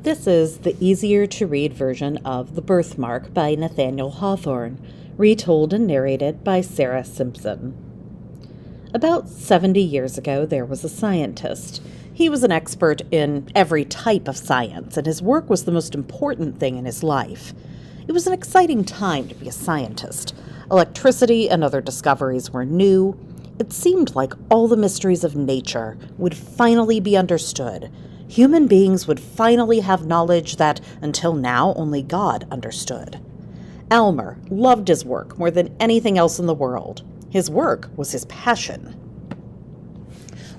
This is the easier-to-read version of The Birthmark by Nathaniel Hawthorne, retold and narrated by Sarah Simpson. About 70 years ago, there was a scientist. He was an expert in every type of science, and his work was the most important thing in his life. It was an exciting time to be a scientist. Electricity and other discoveries were new. It seemed like all the mysteries of nature would finally be understood. Human beings would finally have knowledge that, until now, only God understood. Elmer loved his work more than anything else in the world. His work was his passion.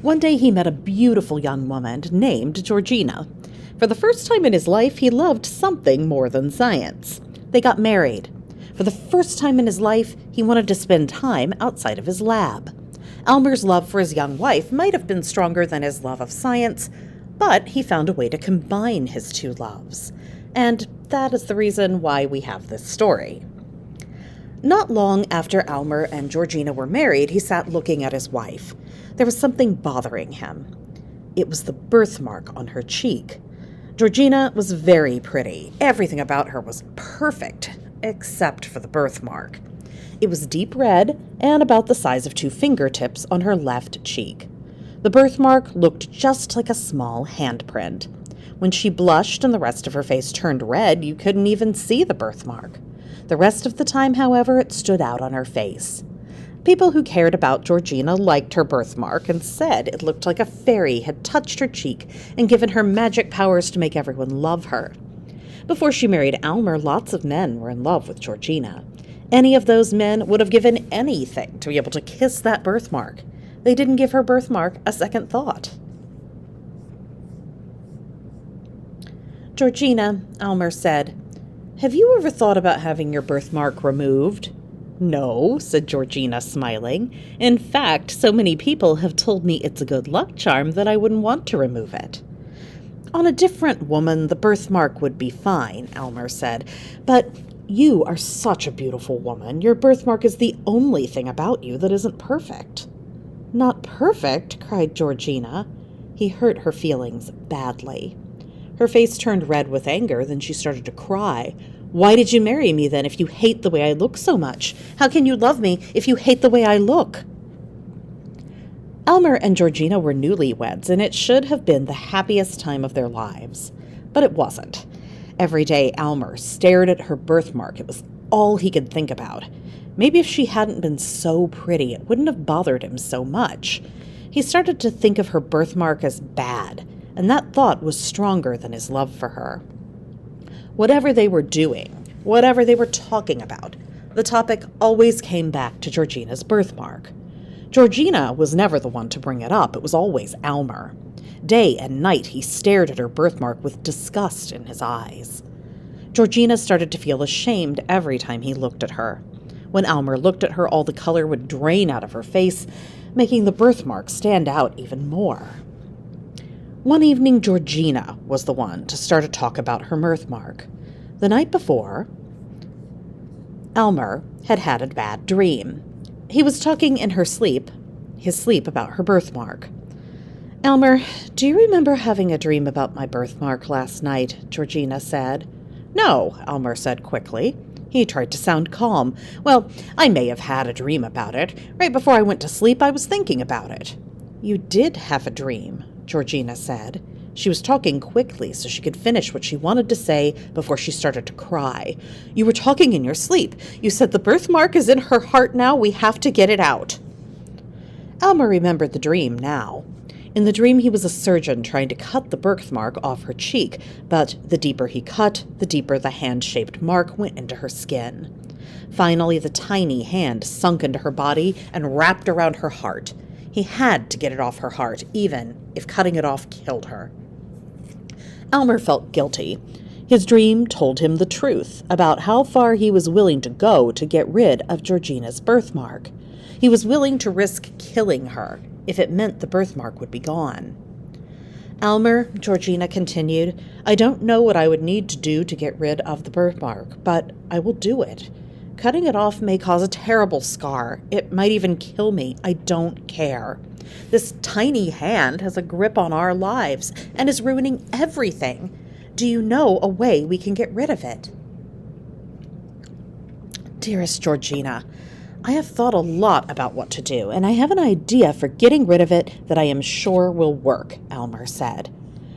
One day he met a beautiful young woman named Georgina. For the first time in his life, he loved something more than science. They got married. For the first time in his life, he wanted to spend time outside of his lab. Elmer's love for his young wife might have been stronger than his love of science, but he found a way to combine his two loves. And that is the reason why we have this story. Not long after Elmer and Georgina were married, he sat looking at his wife. There was something bothering him. It was the birthmark on her cheek. Georgina was very pretty. Everything about her was perfect, except for the birthmark. It was deep red and about the size of two fingertips on her left cheek. The birthmark looked just like a small handprint. When she blushed and the rest of her face turned red, you couldn't even see the birthmark. The rest of the time, however, it stood out on her face. People who cared about Georgina liked her birthmark and said it looked like a fairy had touched her cheek and given her magic powers to make everyone love her. Before she married Elmer, lots of men were in love with Georgina. Any of those men would have given anything to be able to kiss that birthmark. They didn't give her birthmark a second thought. "Georgina," Elmer said, "have you ever thought about having your birthmark removed?" "No," said Georgina, smiling. "In fact, so many people have told me it's a good luck charm that I wouldn't want to remove it." "On a different woman, the birthmark would be fine," Elmer said. "But you are such a beautiful woman. Your birthmark is the only thing about you that isn't perfect." "Not perfect?" cried Georgina. He hurt her feelings badly. Her face turned red with anger, then she started to cry. "Why did you marry me then if you hate the way I look so much? How can you love me if you hate the way I look?" Elmer and Georgina were newlyweds, and it should have been the happiest time of their lives. But it wasn't. Every day Elmer stared at her birthmark. It was all he could think about. Maybe if she hadn't been so pretty, it wouldn't have bothered him so much. He started to think of her birthmark as bad, and that thought was stronger than his love for her. Whatever they were doing, whatever they were talking about, the topic always came back to Georgina's birthmark. Georgina was never the one to bring it up. It was always Elmer. Day and night he stared at her birthmark with disgust in his eyes. Georgina started to feel ashamed every time he looked at her. When Elmer looked at her, all the color would drain out of her face, making the birthmark stand out even more. One evening, Georgina was the one to start a talk about her birthmark. The night before, Elmer had had a bad dream. He was talking in his sleep about her birthmark. "Elmer, do you remember having a dream about my birthmark last night?" Georgina said. "No," Elmer said quickly. He tried to sound calm. "Well, I may have had a dream about it. Right before I went to sleep, I was thinking about it." "You did have a dream," Georgina said. She was talking quickly so she could finish what she wanted to say before she started to cry. "You were talking in your sleep. You said the birthmark is in her heart now. We have to get it out." Elmer remembered the dream now. In the dream, he was a surgeon trying to cut the birthmark off her cheek, but the deeper he cut, the deeper the hand-shaped mark went into her skin. Finally, the tiny hand sunk into her body and wrapped around her heart. He had to get it off her heart, even if cutting it off killed her. Elmer felt guilty. His dream told him the truth about how far he was willing to go to get rid of Georgina's birthmark. He was willing to risk killing her if it meant the birthmark would be gone. "Elmer," Georgina continued, "I don't know what I would need to do to get rid of the birthmark, but I will do it. Cutting it off may cause a terrible scar. It might even kill me. I don't care. This tiny hand has a grip on our lives and is ruining everything. Do you know a way we can get rid of it?" "Dearest Georgina, I have thought a lot about what to do, and I have an idea for getting rid of it that I am sure will work," Elmer said.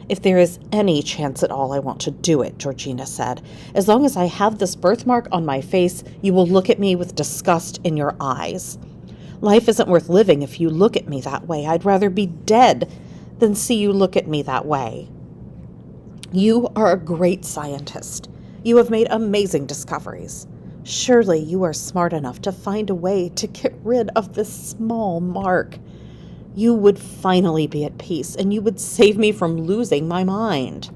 "If there is any chance at all, I want to do it," Georgina said. "As long as I have this birthmark on my face, you will look at me with disgust in your eyes. Life isn't worth living if you look at me that way. I'd rather be dead than see you look at me that way. You are a great scientist. You have made amazing discoveries. Surely you are smart enough to find a way to get rid of this small mark. You would finally be at peace, and you would save me from losing my mind."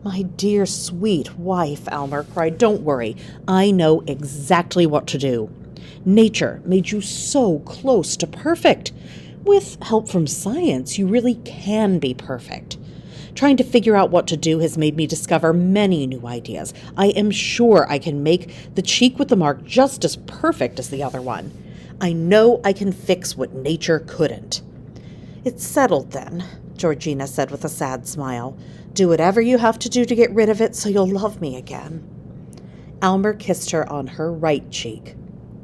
"My dear, sweet wife," Elmer cried, "don't worry. I know exactly what to do. Nature made you so close to perfect. With help from science, you really can be perfect. Trying to figure out what to do has made me discover many new ideas. I am sure I can make the cheek with the mark just as perfect as the other one. I know I can fix what nature couldn't." "It's settled then," Georgina said with a sad smile. "Do whatever you have to do to get rid of it so you'll love me again." Elmer kissed her on her right cheek,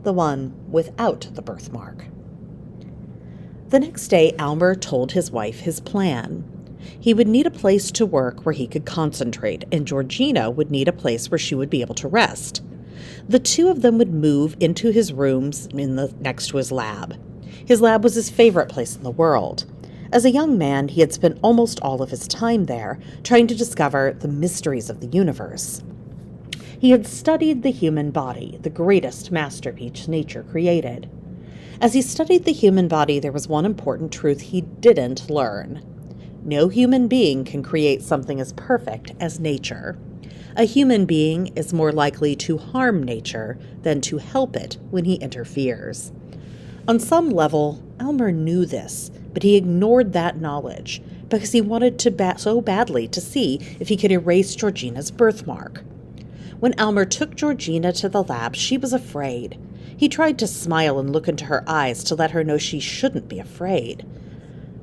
the one without the birthmark. The next day, Elmer told his wife his plan. He would need a place to work where he could concentrate, and Georgina would need a place where she would be able to rest. The two of them would move into his rooms next to his lab. His lab was his favorite place in the world. As a young man, he had spent almost all of his time there, trying to discover the mysteries of the universe. He had studied the human body, the greatest masterpiece nature created. As he studied the human body, there was one important truth he didn't learn. No human being can create something as perfect as nature. A human being is more likely to harm nature than to help it when he interferes. On some level, Elmer knew this, but he ignored that knowledge because he wanted so badly to see if he could erase Georgina's birthmark. When Elmer took Georgina to the lab, she was afraid. He tried to smile and look into her eyes to let her know she shouldn't be afraid.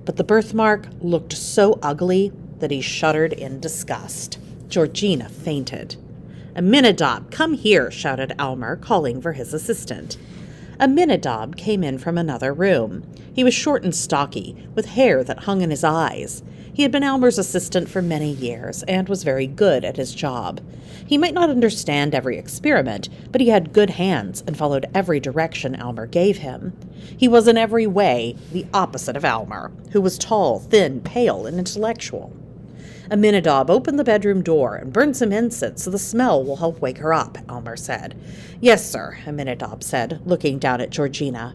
But the birthmark looked so ugly that he shuddered in disgust. Georgina fainted. "Aminadab, come here," shouted Elmer, calling for his assistant. Aminadab came in from another room. He was short and stocky, with hair that hung in his eyes. He had been Elmer's assistant for many years and was very good at his job. He might not understand every experiment, but he had good hands and followed every direction Elmer gave him. He was in every way the opposite of Elmer, who was tall, thin, pale, and intellectual. Aminadab opened the bedroom door and burned some incense so the smell will help wake her up, Elmer said. "Yes, sir," Aminadab said, looking down at Georgina.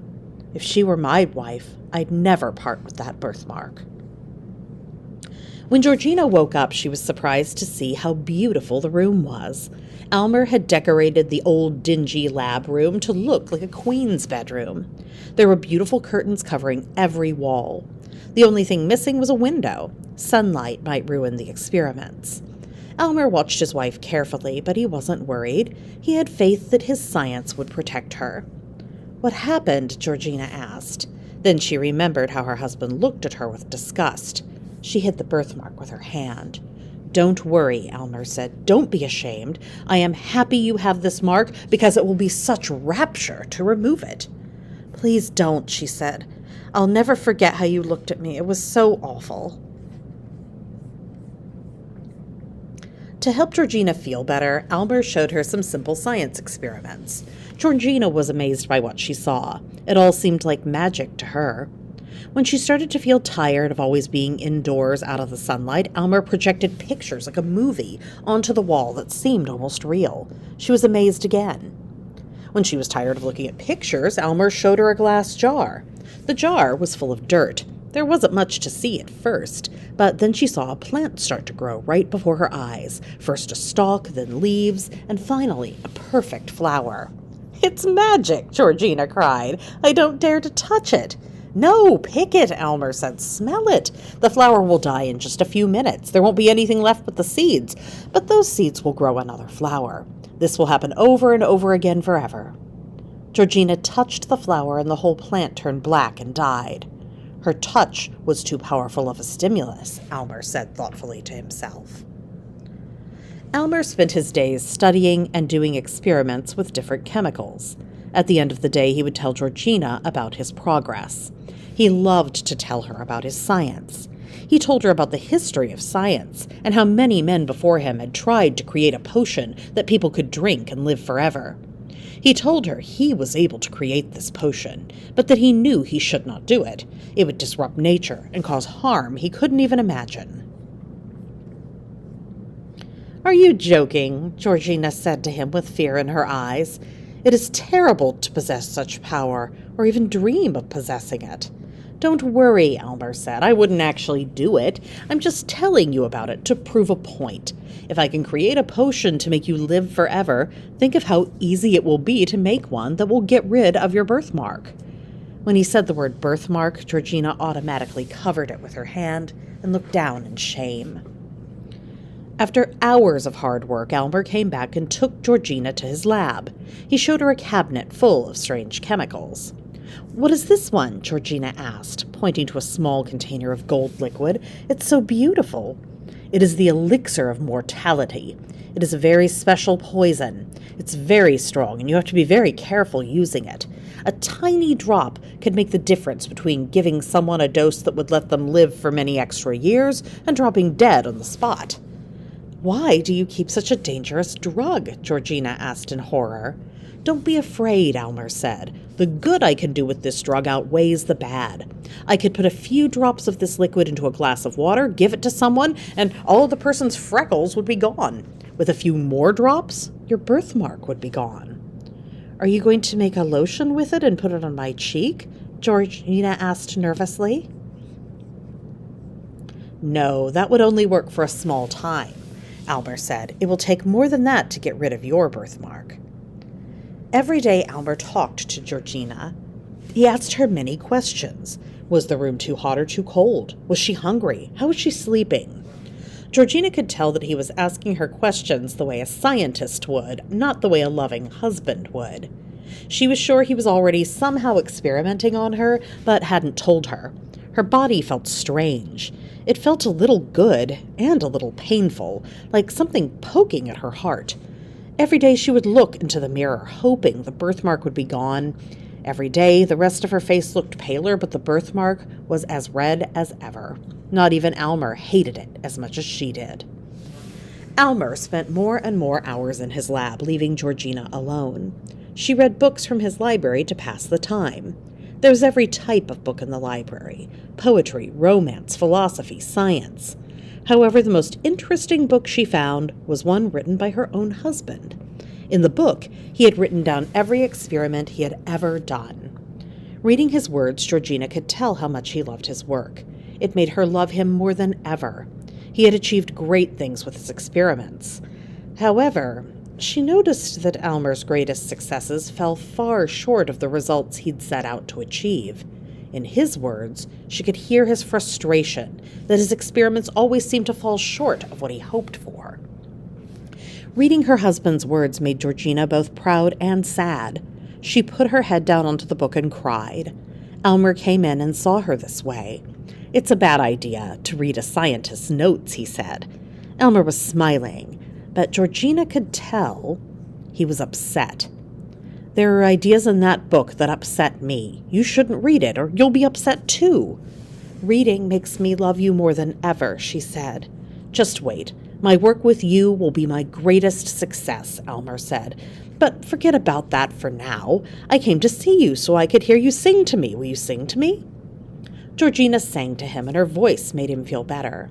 "If she were my wife, I'd never part with that birthmark." When Georgina woke up, she was surprised to see how beautiful the room was. Elmer had decorated the old, dingy lab room to look like a queen's bedroom. There were beautiful curtains covering every wall. The only thing missing was a window. Sunlight might ruin the experiments. Elmer watched his wife carefully, but he wasn't worried. He had faith that his science would protect her. "What happened?" Georgina asked. Then she remembered how her husband looked at her with disgust. She hid the birthmark with her hand. "Don't worry," Elmer said. "Don't be ashamed. I am happy you have this mark because it will be such rapture to remove it." "Please don't," she said. "I'll never forget how you looked at me. It was so awful." To help Georgina feel better, Elmer showed her some simple science experiments. Georgina was amazed by what she saw. It all seemed like magic to her. When she started to feel tired of always being indoors out of the sunlight, Elmer projected pictures like a movie onto the wall that seemed almost real. She was amazed again. When she was tired of looking at pictures, Elmer showed her a glass jar. The jar was full of dirt. There wasn't much to see at first, but then she saw a plant start to grow right before her eyes. First a stalk, then leaves, and finally a perfect flower. "It's magic!" Georgina cried. "I don't dare to touch it." "No, pick it," Elmer said. "Smell it. The flower will die in just a few minutes. There won't be anything left but the seeds, but those seeds will grow another flower. This will happen over and over again forever." Georgina touched the flower and the whole plant turned black and died. Her touch was too powerful of a stimulus, Elmer said thoughtfully to himself. Almer spent his days studying and doing experiments with different chemicals. At the end of the day, he would tell Georgina about his progress. He loved to tell her about his science. He told her about the history of science and how many men before him had tried to create a potion that people could drink and live forever. He told her he was able to create this potion, but that he knew he should not do it. It would disrupt nature and cause harm he couldn't even imagine. "Are you joking?" Georgina said to him with fear in her eyes. "It is terrible to possess such power, or even dream of possessing it." "Don't worry," Almer said. "I wouldn't actually do it. I'm just telling you about it to prove a point. If I can create a potion to make you live forever, think of how easy it will be to make one that will get rid of your birthmark." When he said the word birthmark, Georgina automatically covered it with her hand and looked down in shame. After hours of hard work, Almer came back and took Georgina to his lab. He showed her a cabinet full of strange chemicals. "What is this one?" Georgina asked, pointing to a small container of gold liquid. "It's so beautiful." "It is the elixir of mortality. It is a very special poison. It's very strong, and you have to be very careful using it. A tiny drop could make the difference between giving someone a dose that would let them live for many extra years and dropping dead on the spot." "Why do you keep such a dangerous drug?" Georgina asked in horror. "Don't be afraid," Almer said. "The good I can do with this drug outweighs the bad. I could put a few drops of this liquid into a glass of water, give it to someone, and all of the person's freckles would be gone. With a few more drops, your birthmark would be gone." "Are you going to make a lotion with it and put it on my cheek?" Georgina asked nervously. "No, that would only work for a small time," Almer said. "It will take more than that to get rid of your birthmark." Every day Almer talked to Georgina. He asked her many questions. Was the room too hot or too cold? Was she hungry? How was she sleeping? Georgina could tell that he was asking her questions the way a scientist would, not the way a loving husband would. She was sure he was already somehow experimenting on her, but hadn't told her. Her body felt strange. It felt a little good and a little painful, like something poking at her heart. Every day she would look into the mirror, hoping the birthmark would be gone. Every day the rest of her face looked paler, but the birthmark was as red as ever. Not even Almer hated it as much as she did. Almer spent more and more hours in his lab, leaving Georgina alone. She read books from his library to pass the time. There was every type of book in the library: poetry, romance, philosophy, science. However, the most interesting book she found was one written by her own husband. In the book, he had written down every experiment he had ever done. Reading his words, Georgina could tell how much he loved his work. It made her love him more than ever. He had achieved great things with his experiments. However, she noticed that Almer's greatest successes fell far short of the results he'd set out to achieve. In his words, she could hear his frustration that his experiments always seemed to fall short of what he hoped for. Reading her husband's words made Georgina both proud and sad. She put her head down onto the book and cried. Almer came in and saw her this way. "It's a bad idea to read a scientist's notes," he said. Almer was smiling, but Georgina could tell he was upset. "There are ideas in that book that upset me. You shouldn't read it, or you'll be upset too." "Reading makes me love you more than ever," she said. "Just wait. My work with you will be my greatest success," Almer said. "But forget about that for now. I came to see you so I could hear you sing to me. Will you sing to me?" Georgina sang to him, and her voice made him feel better.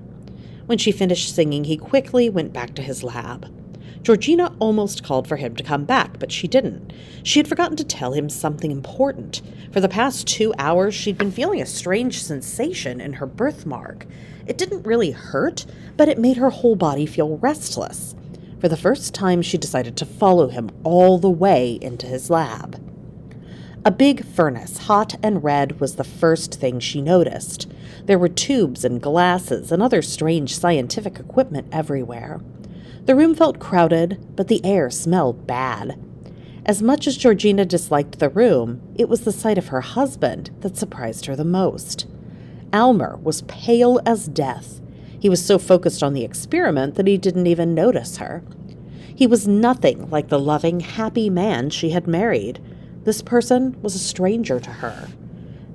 When she finished singing, he quickly went back to his lab. Georgina almost called for him to come back, but she didn't. She had forgotten to tell him something important. For the past 2 hours, she'd been feeling a strange sensation in her birthmark. It didn't really hurt, but it made her whole body feel restless. For the first time, she decided to follow him all the way into his lab. A big furnace, hot and red, was the first thing she noticed. There were tubes and glasses and other strange scientific equipment everywhere. The room felt crowded, but the air smelled bad. As much as Georgina disliked the room, it was the sight of her husband that surprised her the most. Almer was pale as death. He was so focused on the experiment that he didn't even notice her. He was nothing like the loving, happy man she had married. This person was a stranger to her.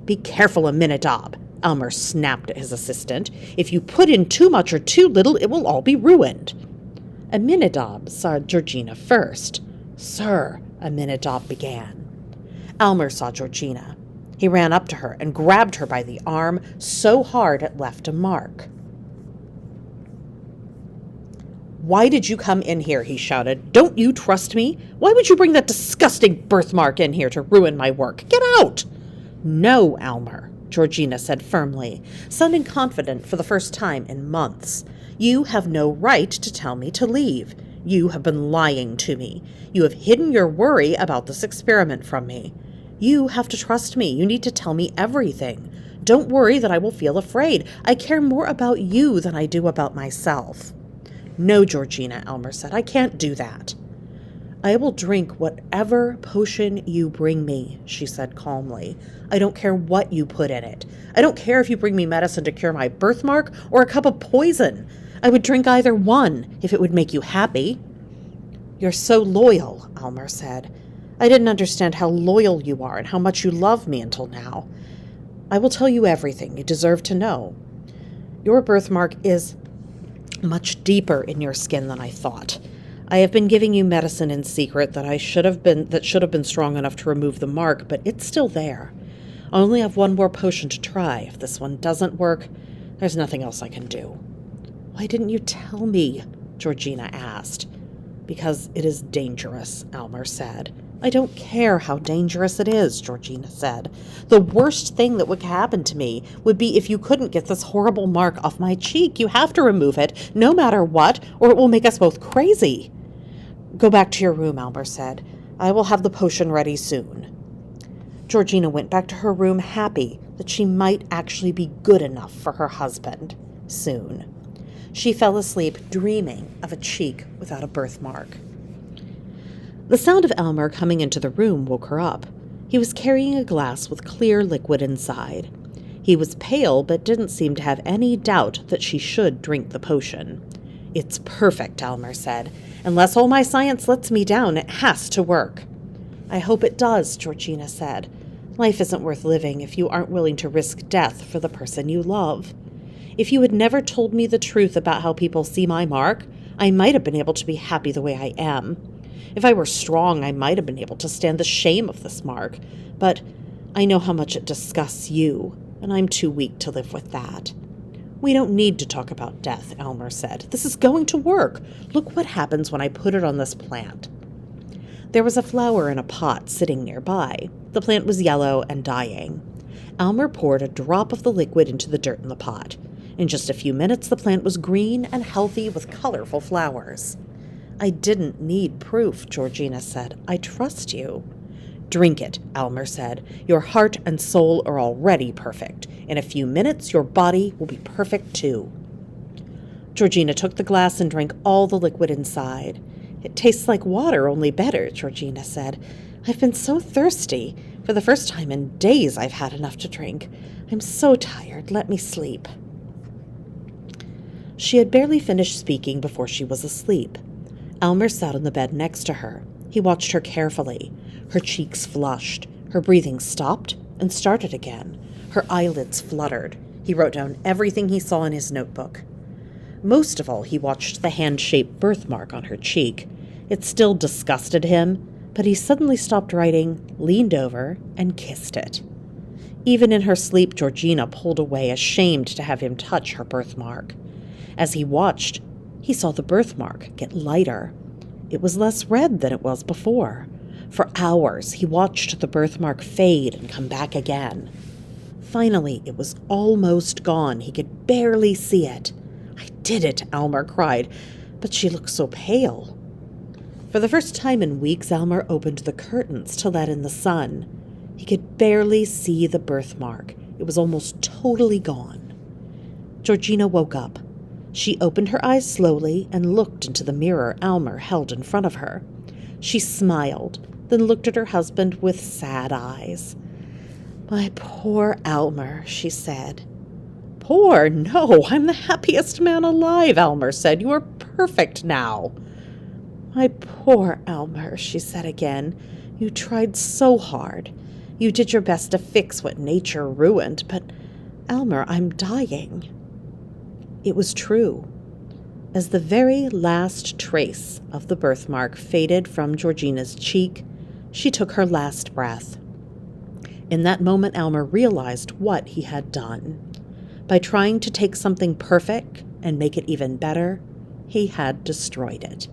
"Be careful, Aminadab," Elmer snapped at his assistant. "If you put in too much or too little, it will all be ruined." Aminadab saw Georgina first. "Sir," Aminadab began. Elmer saw Georgina. He ran up to her and grabbed her by the arm so hard it left a mark. "Why did you come in here?" he shouted. "Don't you trust me? Why would you bring that disgusting birthmark in here to ruin my work? Get out!" "No, Elmer," Georgina said firmly, sounding confident for the first time in months. "You have no right to tell me to leave. You have been lying to me. You have hidden your worry about this experiment from me. You have to trust me. You need to tell me everything. Don't worry that I will feel afraid. I care more about you than I do about myself." "No, Georgina," Elmer said. "I can't do that." "I will drink whatever potion you bring me," she said calmly. "I don't care what you put in it. I don't care if you bring me medicine to cure my birthmark or a cup of poison. I would drink either one if it would make you happy." "You're so loyal," Elmer said. "I didn't understand how loyal you are and how much you love me until now. I will tell you everything you deserve to know. Your birthmark is much deeper in your skin than I thought. I have been giving you medicine in secret that should have been strong enough to remove the mark, but it's still there. I only have one more potion to try. If this one doesn't work, there's nothing else I can do." "Why didn't you tell me?" Georgina asked. "Because it is dangerous," Elmer said. "I don't care how dangerous it is," Georgina said. "The worst thing that would happen to me would be if you couldn't get this horrible mark off my cheek. You have to remove it, no matter what, or it will make us both crazy." "Go back to your room," Elmer said. "I will have the potion ready soon." Georgina went back to her room happy that she might actually be good enough for her husband soon. She fell asleep dreaming of a cheek without a birthmark. The sound of Elmer coming into the room woke her up. He was carrying a glass with clear liquid inside. He was pale, but didn't seem to have any doubt that she should drink the potion. "It's perfect," Elmer said. "Unless all my science lets me down, it has to work." "I hope it does," Georgina said. "Life isn't worth living if you aren't willing to risk death for the person you love. If you had never told me the truth about how people see my mark, I might have been able to be happy the way I am. If I were strong, I might have been able to stand the shame of this mark. But I know how much it disgusts you, and I'm too weak to live with that." "We don't need to talk about death," Elmer said. "This is going to work. Look what happens when I put it on this plant." There was a flower in a pot sitting nearby. The plant was yellow and dying. Elmer poured a drop of the liquid into the dirt in the pot. In just a few minutes, the plant was green and healthy with colorful flowers. "I didn't need proof," Georgina said. "I trust you." "Drink it," Elmer said. "Your heart and soul are already perfect. In a few minutes, your body will be perfect too." Georgina took the glass and drank all the liquid inside. "It tastes like water, only better," Georgina said. "I've been so thirsty. For the first time in days, I've had enough to drink. I'm so tired. Let me sleep." She had barely finished speaking before she was asleep. Elmer sat on the bed next to her. He watched her carefully. Her cheeks flushed. Her breathing stopped and started again. Her eyelids fluttered. He wrote down everything he saw in his notebook. Most of all, he watched the hand-shaped birthmark on her cheek. It still disgusted him, but he suddenly stopped writing, leaned over, and kissed it. Even in her sleep, Georgina pulled away, ashamed to have him touch her birthmark. As he watched, he saw the birthmark get lighter. It was less red than it was before. For hours, he watched the birthmark fade and come back again. Finally, it was almost gone. He could barely see it. "I did it," Elmer cried, but she looked so pale. For the first time in weeks, Elmer opened the curtains to let in the sun. He could barely see the birthmark. It was almost totally gone. Georgina woke up. She opened her eyes slowly and looked into the mirror Elmer held in front of her. She smiled, then looked at her husband with sad eyes. "My poor Elmer," she said. Poor? No, I'm the happiest man alive, Elmer said. You are perfect now. My poor Elmer, she said again. You tried so hard. You did your best to fix what nature ruined, but, Elmer, I'm dying. It was true. As the very last trace of the birthmark faded from Georgina's cheek, she took her last breath. In that moment, Elmer realized what he had done. By trying to take something perfect and make it even better, he had destroyed it.